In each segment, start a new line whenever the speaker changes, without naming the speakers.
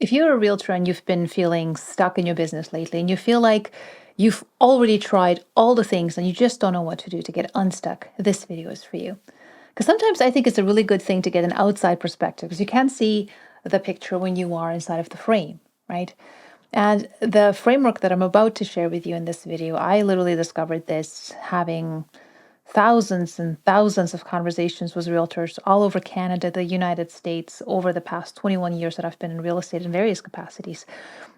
If you're a realtor and you've been feeling stuck in your business lately and you feel like you've already tried all the things and you just don't know what to do to get unstuck, this video is for you. Because sometimes I think it's a really good thing to get an outside perspective because you can't see the picture when you are inside of the frame, right? And the framework that I'm about to share with you in this video, I literally discovered this having thousands and thousands of conversations with realtors all over Canada, the United States, over the past 21 years that I've been in real estate in various capacities.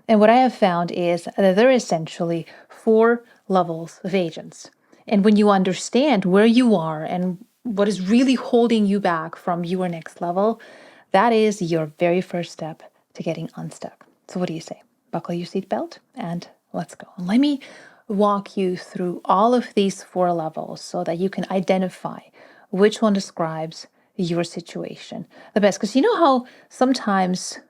And what I have found is that there are essentially 4 levels of agents. And when you understand where you are and what is really holding you back from your next level, that is your very first step to getting unstuck. So, what do you say? Buckle your seatbelt and let's go. And let me walk you through all of these 4 levels so that you can identify which one describes your situation the best. Because you know how sometimes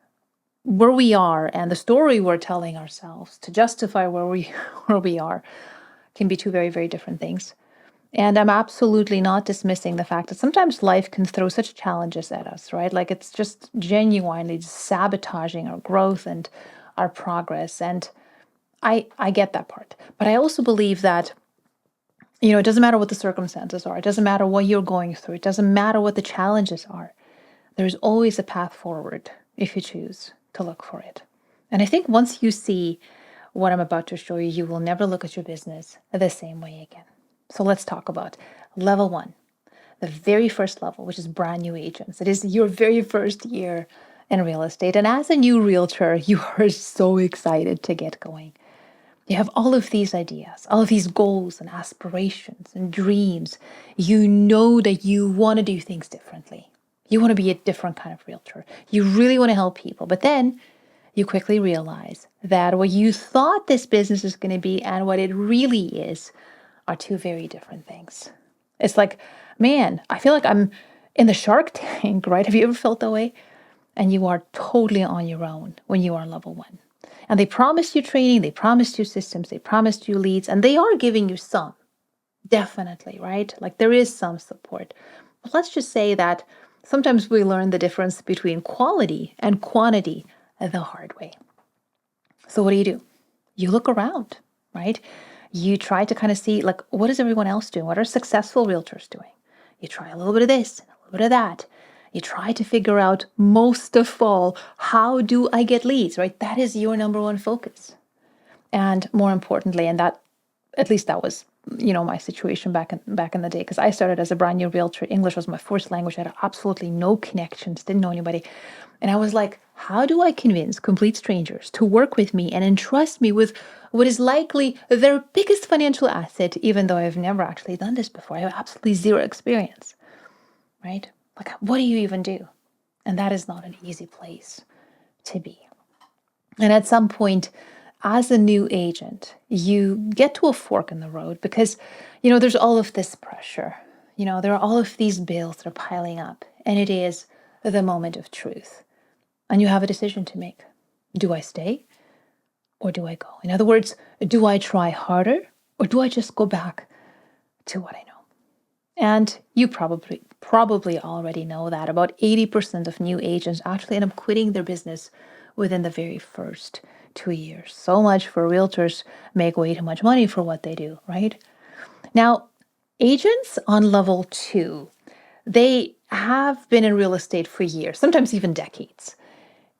where we are and the story we're telling ourselves to justify where we are can be 2 very, very different things. And I'm absolutely not dismissing the fact that sometimes life can throw such challenges at us, right? Like it's just genuinely sabotaging our growth and our progress. And I get that part. But I also believe that, it doesn't matter what the circumstances are. It doesn't matter what you're going through. It doesn't matter what the challenges are. There's always a path forward if you choose to look for it. And I think once you see what I'm about to show you, you will never look at your business the same way again. So let's talk about level 1, the very first level, which is brand new agents. It is your very first year in real estate. And as a new realtor, you are so excited to get going. You have all of these ideas, all of these goals and aspirations and dreams. You know that you want to do things differently. You want to be a different kind of realtor. You really want to help people. But then you quickly realize that what you thought this business is going to be and what it really is are 2 very different things. It's like, man, I feel like I'm in the Shark Tank, right? Have you ever felt that way? And you are totally on your own when you are level 1. And they promised you training, they promised you systems, they promised you leads, and they are giving you some, definitely, right? Like there is some support. But let's just say that sometimes we learn the difference between quality and quantity the hard way. So what do? You look around, right? You try to kind of see, like, what is everyone else doing? What are successful realtors doing? You try a little bit of this and a little bit of that. You try to figure out, most of all, how do I get leads, right? That is your number 1 focus. And more importantly, and that, at least that was, my situation back in the day, because I started as a brand new realtor. English was my first language. I had absolutely no connections, didn't know anybody. And I was like, how do I convince complete strangers to work with me and entrust me with what is likely their biggest financial asset, even though I've never actually done this before? I have absolutely zero experience, right? Like, what do you even do? And that is not an easy place to be. And at some point, as a new agent, you get to a fork in the road because, there's all of this pressure. There are all of these bills that are piling up, and it is the moment of truth. And you have a decision to make. Do I stay or do I go? In other words, do I try harder or do I just go back to what I know? And you probably already know that about 80% of new agents actually end up quitting their business within the very first 2 years. So much for realtors make way too much money for what they do, right? Now, agents on level 2, they have been in real estate for years, sometimes even decades.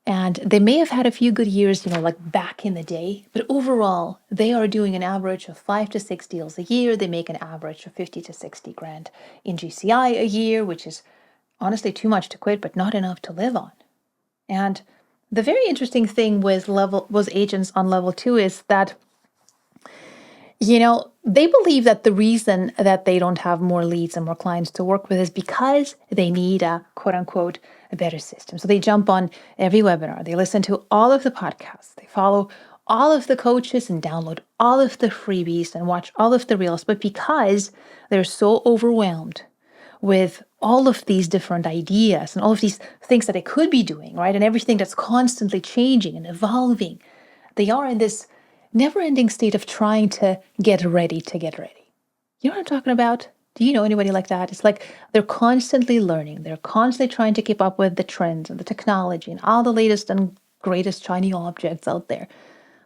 And they may have had a few good years, like back in the day, but overall, they are doing an average of 5 to 6 deals a year. They make an average of 50 to 60 grand in GCI a year, which is honestly too much to quit, but not enough to live on. And the very interesting thing with agents on level 2 is that, they believe that the reason that they don't have more leads and more clients to work with is because they need a quote unquote a better system. So they jump on every webinar, they listen to all of the podcasts, they follow all of the coaches and download all of the freebies and watch all of the reels. But because they're so overwhelmed with all of these different ideas and all of these things that they could be doing, right? And everything that's constantly changing and evolving, they are in this never-ending state of trying to get ready to get ready. You know what I'm talking about? Do you know anybody like that? It's like they're constantly learning. They're constantly trying to keep up with the trends and the technology and all the latest and greatest shiny objects out there.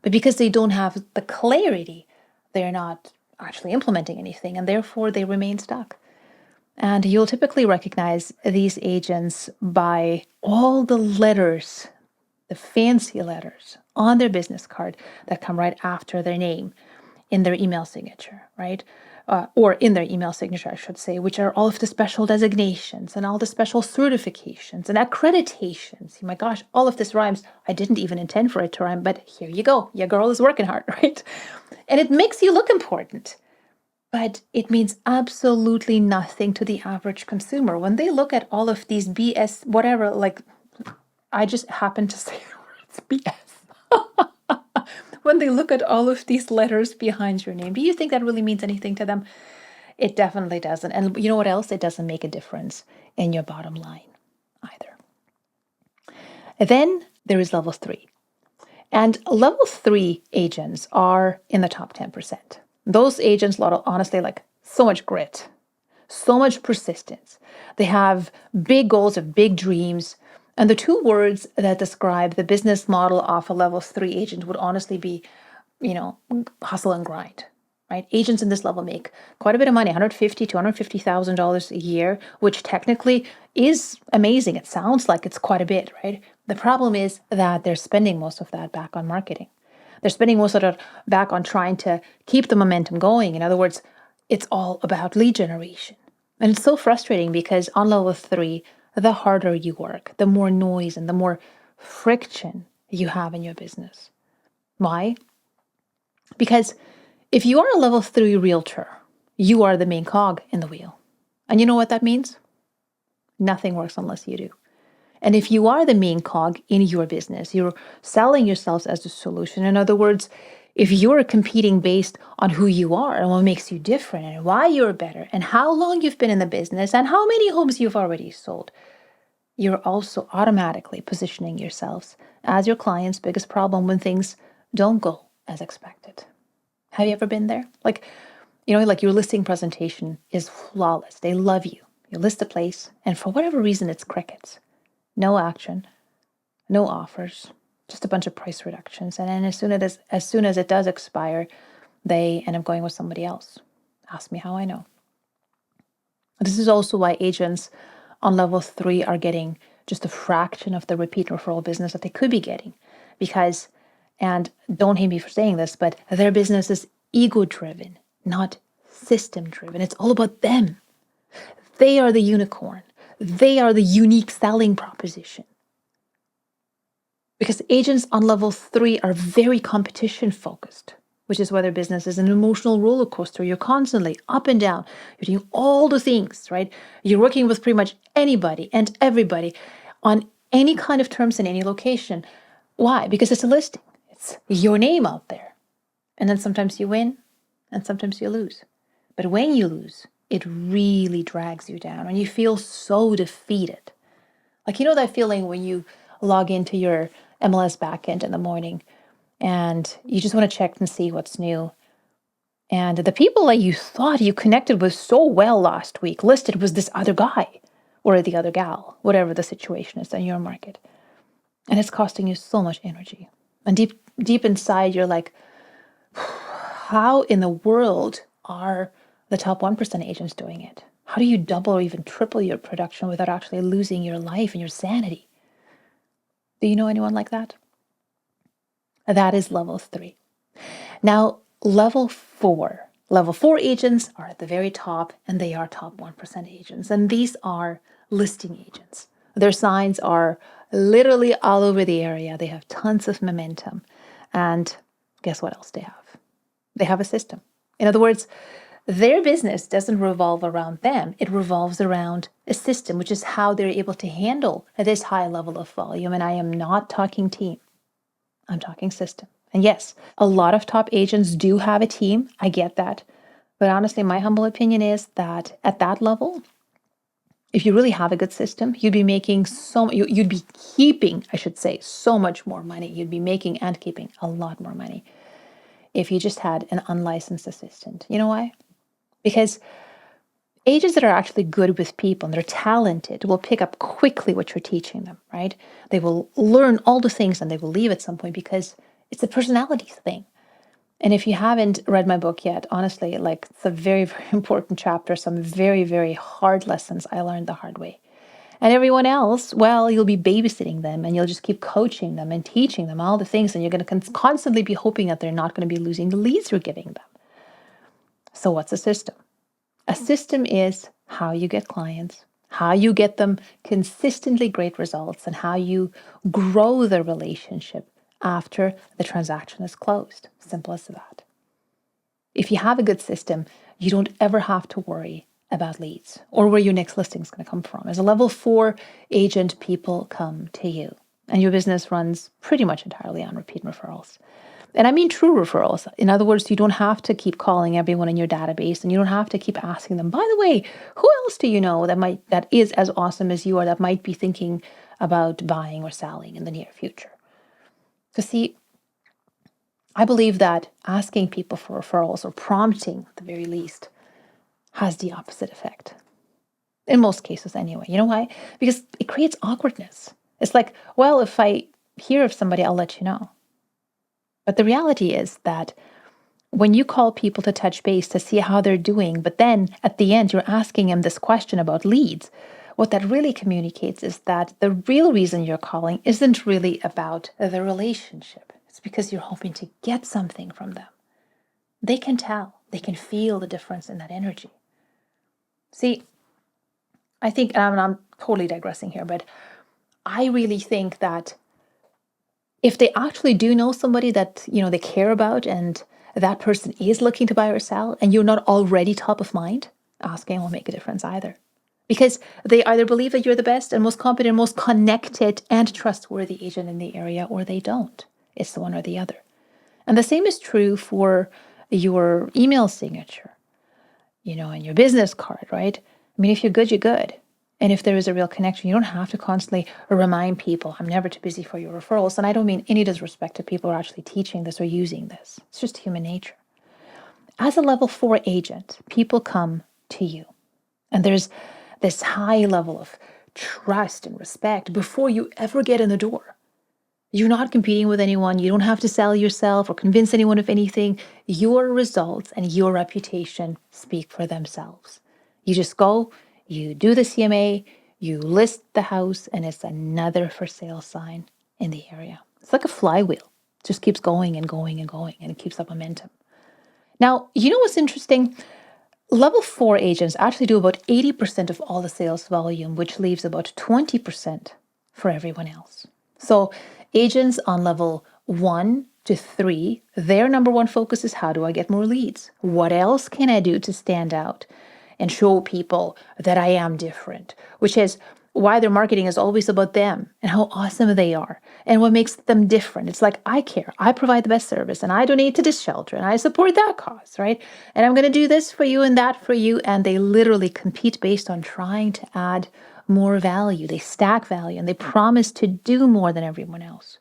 But because they don't have the clarity, they're not actually implementing anything, and therefore they remain stuck. And you'll typically recognize these agents by all the letters, the fancy letters on their business card that come right after their name in their email signature, right? Or in their email signature, I should say, which are all of the special designations and all the special certifications and accreditations. My gosh, all of this rhymes. I didn't even intend for it to rhyme, but here you go. Your girl is working hard, right? And it makes you look important. But it means absolutely nothing to the average consumer. When they look at all of these BS, whatever, like I just happened to say the words BS. When they look at all of these letters behind your name, do you think that really means anything to them? It definitely doesn't. And you know what else? It doesn't make a difference in your bottom line either. Then there is level 3. And level 3 agents are in the top 10%. Those agents, honestly, like so much grit, so much persistence. They have big goals, have big dreams. And the two words that describe the business model of a level 3 agent would honestly be, hustle and grind, right? Agents in this level make quite a bit of money, $150,000 to $250,000 a year, which technically is amazing. It sounds like it's quite a bit, right? The problem is that they're spending most of that back on marketing. They're spending most of it back on trying to keep the momentum going. In other words, it's all about lead generation. And it's so frustrating because on level 3, the harder you work, the more noise and the more friction you have in your business. Why? Because if you are a level 3 realtor, you are the main cog in the wheel. And you know what that means? Nothing works unless you do. And if you are the main cog in your business, you're selling yourselves as a solution. In other words, if you're competing based on who you are and what makes you different and why you're better and how long you've been in the business and how many homes you've already sold, you're also automatically positioning yourselves as your client's biggest problem when things don't go as expected. Have you ever been there? Like your listing presentation is flawless. They love you. You list a place, and for whatever reason, it's crickets. No action, no offers, just a bunch of price reductions. And then as soon as it does expire, they end up going with somebody else. Ask me how I know. This is also why agents on level 3 are getting just a fraction of the repeat referral business that they could be getting. Because, and don't hate me for saying this, but their business is ego-driven, not system-driven. It's all about them. They are the unicorn. They are the unique selling proposition. Because agents on level 3 are very competition focused, which is why their business is an emotional roller coaster. You're constantly up and down. You're doing all the things, right? You're working with pretty much anybody and everybody on any kind of terms in any location. Why? Because it's a listing. It's your name out there. And then sometimes you win and sometimes you lose. But when you lose, it really drags you down and you feel so defeated. Like, that feeling when you log into your MLS backend in the morning and you just want to check and see what's new. And the people that you thought you connected with so well last week listed was this other guy or the other gal, whatever the situation is in your market. And it's costing you so much energy. And deep inside, you're like, how in the world are the top 1% agents doing it? How do you double or even triple your production without actually losing your life and your sanity? Do you know anyone like that? That is level 3. Now, level 4. Level 4 agents are at the very top, and they are top 1% agents. And these are listing agents. Their signs are literally all over the area. They have tons of momentum. And guess what else they have? They have a system. In other words, their business doesn't revolve around them. It revolves around a system, which is how they're able to handle this high level of volume. And I am not talking team. I'm talking system. And yes, a lot of top agents do have a team. I get that. But honestly, my humble opinion is that at that level, if you really have a good system, you'd be making you'd be keeping, I should say, so much more money. You'd be making and keeping a lot more money if you just had an unlicensed assistant. You know why? Because Agents that are actually good with people and they're talented will pick up quickly what you're teaching them, right? They will learn all the things and they will leave at some point because it's a personality thing. And if you haven't read my book yet, honestly, like it's a very, very important chapter, some very, very hard lessons I learned the hard way. And everyone else, well, you'll be babysitting them and you'll just keep coaching them and teaching them all the things. And you're going to constantly be hoping that they're not going to be losing the leads you're giving them. So what's a system? A system is how you get clients, how you get them consistently great results, and how you grow the relationship after the transaction is closed. Simple as that. If you have a good system, you don't ever have to worry about leads or where your next listing is going to come from. As a level 4 agent, people come to you, and your business runs pretty much entirely on repeat referrals. And I mean true referrals. In other words, you don't have to keep calling everyone in your database, and you don't have to keep asking them, by the way, who else do you know that is as awesome as you are, that might be thinking about buying or selling in the near future? So see, I believe that asking people for referrals, or prompting at the very least, has the opposite effect. In most cases anyway. You know why? Because it creates awkwardness. It's like, well, if I hear of somebody, I'll let you know. But the reality is that when you call people to touch base to see how they're doing, but then at the end you're asking them this question about leads, what that really communicates is that the real reason you're calling isn't really about the relationship. It's because you're hoping to get something from them. They can tell, they can feel the difference in that energy. See, I think, and I'm totally digressing here, but I really think that if they actually do know somebody that, they care about, and that person is looking to buy or sell, and you're not already top of mind, asking won't make a difference either. Because they either believe that you're the best and most competent, most connected and trustworthy agent in the area, or they don't. It's the one or the other. And the same is true for your email signature, and your business card, right? I mean, if you're good, you're good. And if there is a real connection, you don't have to constantly remind people, I'm never too busy for your referrals. And I don't mean any disrespect to people who are actually teaching this or using this. It's just human nature. As a level 4 agent, people come to you. And there's this high level of trust and respect before you ever get in the door. You're not competing with anyone. You don't have to sell yourself or convince anyone of anything. Your results and your reputation speak for themselves. You just go, you do the CMA, you list the house, and it's another for sale sign in the area. It's like a flywheel. It just keeps going and going and going, and it keeps up momentum. Now, you know what's interesting? Level 4 agents actually do about 80% of all the sales volume, which leaves about 20% for everyone else. So agents on level 1 to 3, their number one focus is, how do I get more leads? What else can I do to stand out and show people that I am different? Which is why their marketing is always about them and how awesome they are and what makes them different. It's like, I care, I provide the best service, and I donate to this shelter, and I support that cause, right? And I'm going to do this for you and that for you. And they literally compete based on trying to add more value. They stack value and they promise to do more than everyone else.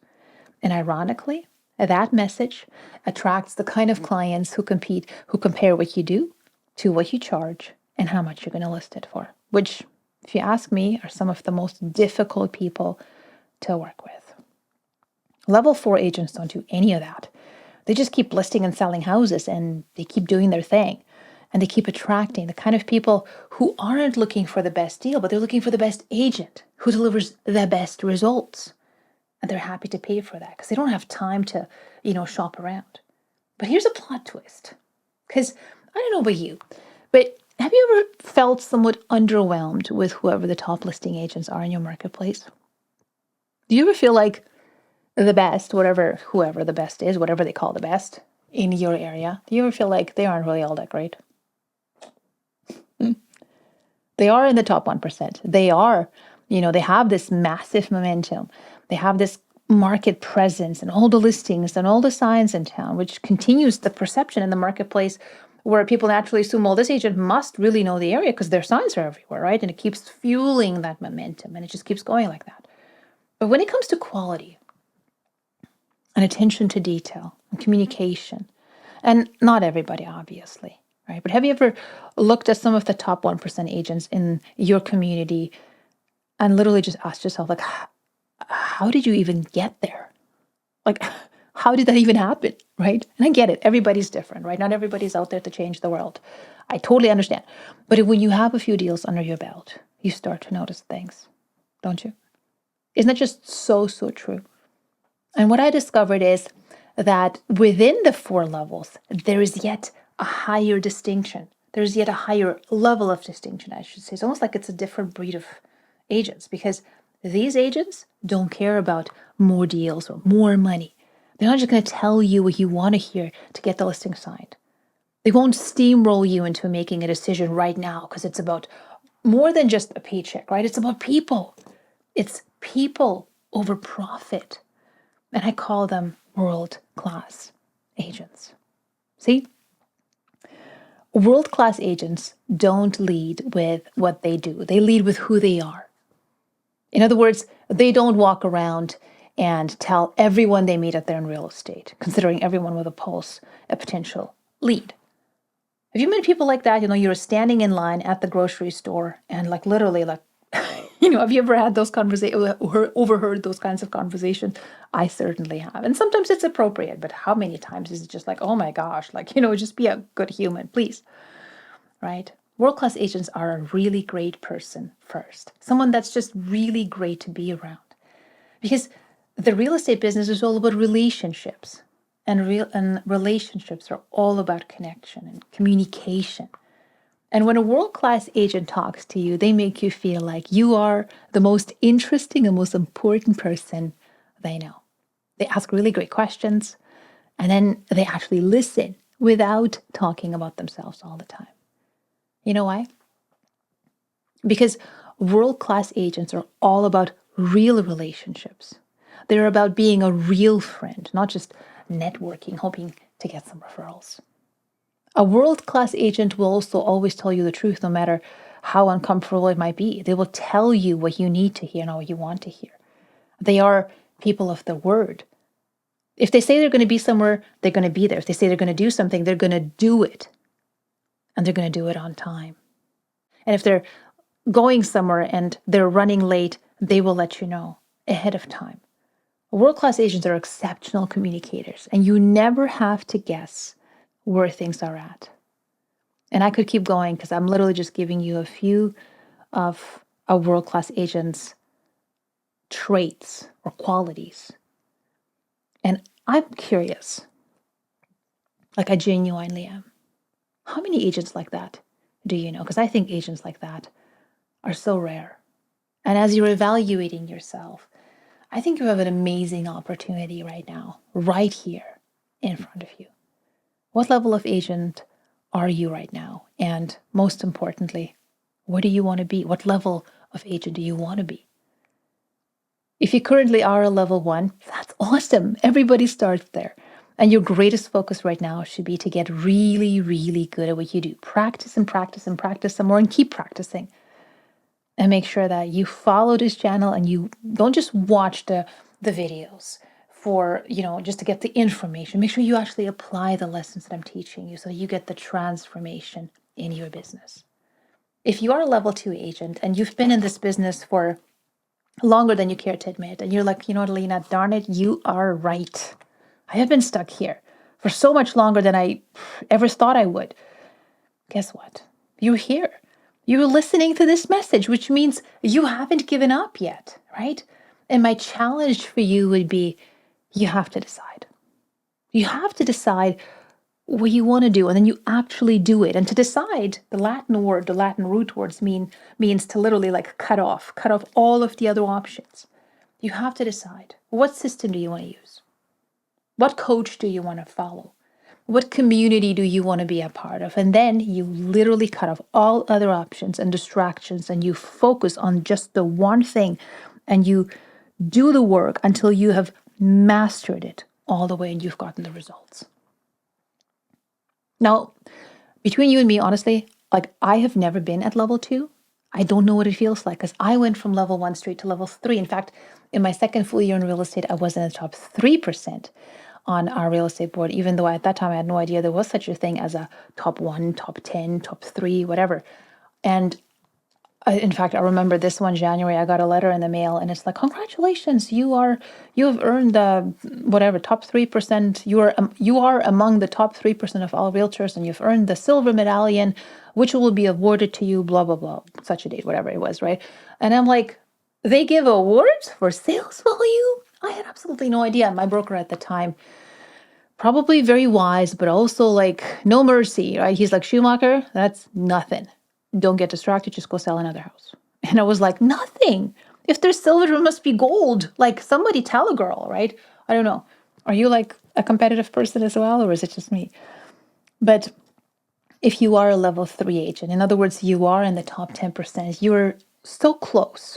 And ironically, that message attracts the kind of clients who compare what you do to what you charge and how much you're going to list it for, which, if you ask me, are some of the most difficult people to work with. Level 4 agents don't do any of that. They just keep listing and selling houses, and they keep doing their thing. And they keep attracting the kind of people who aren't looking for the best deal, but they're looking for the best agent who delivers the best results. And they're happy to pay for that because they don't have time to, shop around. But here's a plot twist. Because I don't know about you, but have you ever felt somewhat underwhelmed with whoever the top listing agents are in your marketplace? Do you ever feel like the best, whoever the best is, whatever they call the best in your area, do you ever feel like they aren't really all that great? They are in the top 1%. They are, they have this massive momentum. They have this market presence and all the listings and all the signs in town, which continues the perception in the marketplace where people naturally assume, well, this agent must really know the area because their signs are everywhere, right? And it keeps fueling that momentum, and it just keeps going like that. But when it comes to quality and attention to detail and communication, and not everybody, obviously, right? But have you ever looked at some of the top 1% agents in your community and literally just asked yourself, like, how did you even get there? Like, how did that even happen, right? And I get it. Everybody's different, right? Not everybody's out there to change the world. I totally understand. But when you have a few deals under your belt, you start to notice things, don't you? Isn't that just so, so true? And what I discovered is that within the 4 levels, there is yet a higher distinction. There's yet a higher level of distinction, I should say. It's almost like it's a different breed of agents, because these agents don't care about more deals or more money. They're not just going to tell you what you want to hear to get the listing signed. They won't steamroll you into making a decision right now, because it's about more than just a paycheck, right? It's about people. It's people over profit. And I call them world-class agents. See? World-class agents don't lead with what they do. They lead with who they are. In other words, they don't walk around and tell everyone they meet out there in real estate, considering everyone with a pulse a potential lead. Have you met people like that? You're standing in line at the grocery store and like literally like, have you ever had those conversations or overheard those kinds of conversations? I certainly have. And sometimes it's appropriate, but how many times is it just like, oh my gosh, like, just be a good human, please, right? World-class agents are a really great person first, someone that's just really great to be around. Because the real estate business is all about relationships, and relationships are all about connection and communication. And when a world-class agent talks to you, they make you feel like you are the most interesting and most important person they know. They ask really great questions, and then they actually listen without talking about themselves all the time. You know why? Because world-class agents are all about real relationships. They're about being a real friend, not just networking, hoping to get some referrals. A world-class agent will also always tell you the truth, no matter how uncomfortable it might be. They will tell you what you need to hear, not what you want to hear. They are people of their word. If they say they're going to be somewhere, they're going to be there. If they say they're going to do something, they're going to do it. And they're going to do it on time. And if they're going somewhere and they're running late, they will let you know ahead of time. World-class agents are exceptional communicators, and you never have to guess where things are at. And I could keep going because I'm literally just giving you a few of a world-class agent's traits or qualities. And I'm curious, like I genuinely am. How many agents like that do you know? Because I think agents like that are so rare. And as you're evaluating yourself, I think you have an amazing opportunity right now, right here in front of you. What level of agent are you right now? And most importantly, where do you want to be? What level of agent do you want to be? If you currently are a level 1, that's awesome. Everybody starts there. And your greatest focus right now should be to get really, really good at what you do. Practice and practice and practice some more and keep practicing. And make sure that you follow this channel and you don't just watch the videos for, just to get the information. Make sure you actually apply the lessons that I'm teaching you so you get the transformation in your business. If you are a level 2 agent and you've been in this business for longer than you care to admit, and you're like, what, Alina, darn it, you are right. I have been stuck here for so much longer than I ever thought I would. Guess what? You're here. You're listening to this message, which means you haven't given up yet, right? And my challenge for you would be, you have to decide. You have to decide what you want to do, and then you actually do it. And to decide, the Latin root words means to literally like cut off all of the other options. You have to decide, what system do you want to use? What coach do you want to follow? What community do you want to be a part of? And then you literally cut off all other options and distractions, and you focus on just the one thing, and you do the work until you have mastered it all the way and you've gotten the results. Now, between you and me, honestly, like I have never been at level 2. I don't know what it feels like because I went from level 1 straight to level 3. In fact, in my second full year in real estate, I was in the top 3% on our real estate board, even though at that time I had no idea there was such a thing as a top 1, top 10, top 3, whatever. And in fact, I remember this one January, I got a letter in the mail and it's like, congratulations, you have earned the whatever top 3%. You are among the top 3% of all realtors, and you've earned the silver medallion, which will be awarded to you, blah, blah, blah, such a date, whatever it was, right? And I'm like, they give awards for sales value? I had absolutely no idea. My broker at the time, probably very wise, but also like no mercy, right? He's like, Schumacher, that's nothing. Don't get distracted, just go sell another house. And I was like, nothing. If there's silver, there must be gold. Like, somebody tell a girl, right? I don't know. Are you like a competitive person as well, or is it just me? But if you are a level 3 agent, in other words, you are in the top 10%, you're so close.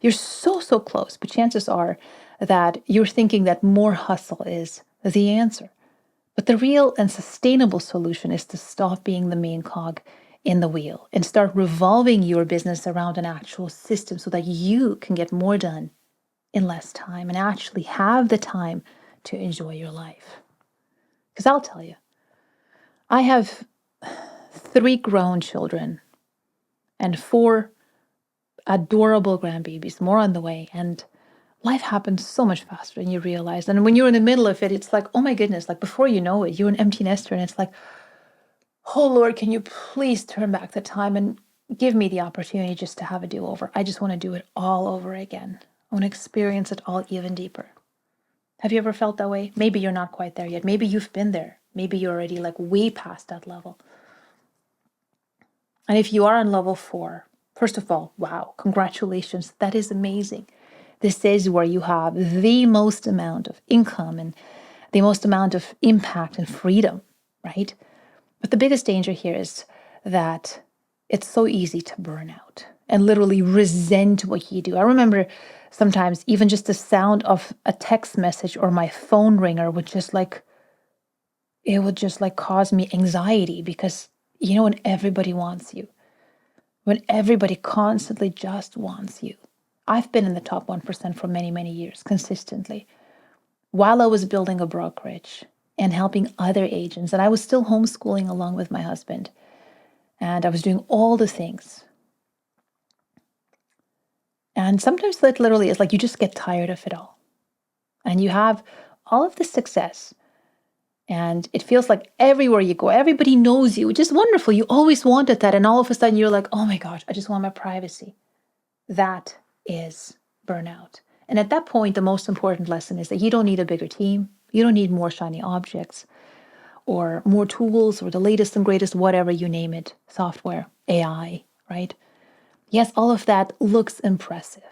You're so, so close. But chances are that you're thinking that more hustle is the answer. But the real and sustainable solution is to stop being the main cog in the wheel and start revolving your business around an actual system so that you can get more done in less time and actually have the time to enjoy your life. Because I'll tell you, I have 3 grown children and 4 adorable grandbabies, more on the way. And life happens so much faster than you realize. And when you're in the middle of it, it's like, oh my goodness, like before you know it, you're an empty nester. And it's like, oh Lord, can you please turn back the time and give me the opportunity just to have a do-over? I just want to do it all over again. I want to experience it all even deeper. Have you ever felt that way? Maybe you're not quite there yet. Maybe you've been there. Maybe you're already like way past that level. And if you are on level 4, first of all, wow, congratulations. That is amazing. This is where you have the most amount of income and the most amount of impact and freedom, right? But the biggest danger here is that it's so easy to burn out and literally resent what you do. I remember sometimes even just the sound of a text message or my phone ringer would just like cause me anxiety because, when everybody wants you, when everybody constantly just wants you. I've been in the top 1% for many, many years consistently while I was building a brokerage and helping other agents. And I was still homeschooling along with my husband. And I was doing all the things. And sometimes that literally is like you just get tired of it all. And you have all of the success. And it feels like everywhere you go, everybody knows you, which is wonderful. You always wanted that. And all of a sudden you're like, oh my gosh, I just want my privacy. That is burnout. And at that point, the most important lesson is that you don't need a bigger team. You don't need more shiny objects or more tools or the latest and greatest, whatever you name it, software, AI, right? Yes, all of that looks impressive.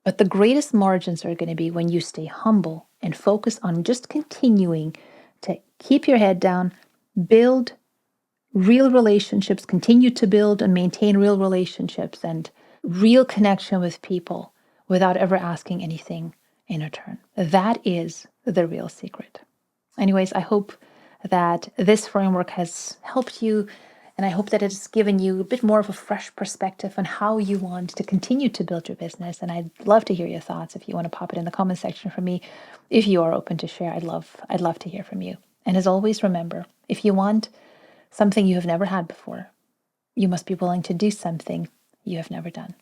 But the greatest margins are going to be when you stay humble and focus on just continuing to keep your head down, build real relationships, continue to build and maintain real relationships and real connection with people without ever asking anything in return. That is the real secret. Anyways, I hope that this framework has helped you, and I hope that it has given you a bit more of a fresh perspective on how you want to continue to build your business. And I'd love to hear your thoughts. If you want to pop it in the comment section for me, if you are open to share, I'd love to hear from you. And as always, remember, if you want something you have never had before, you must be willing to do something you have never done.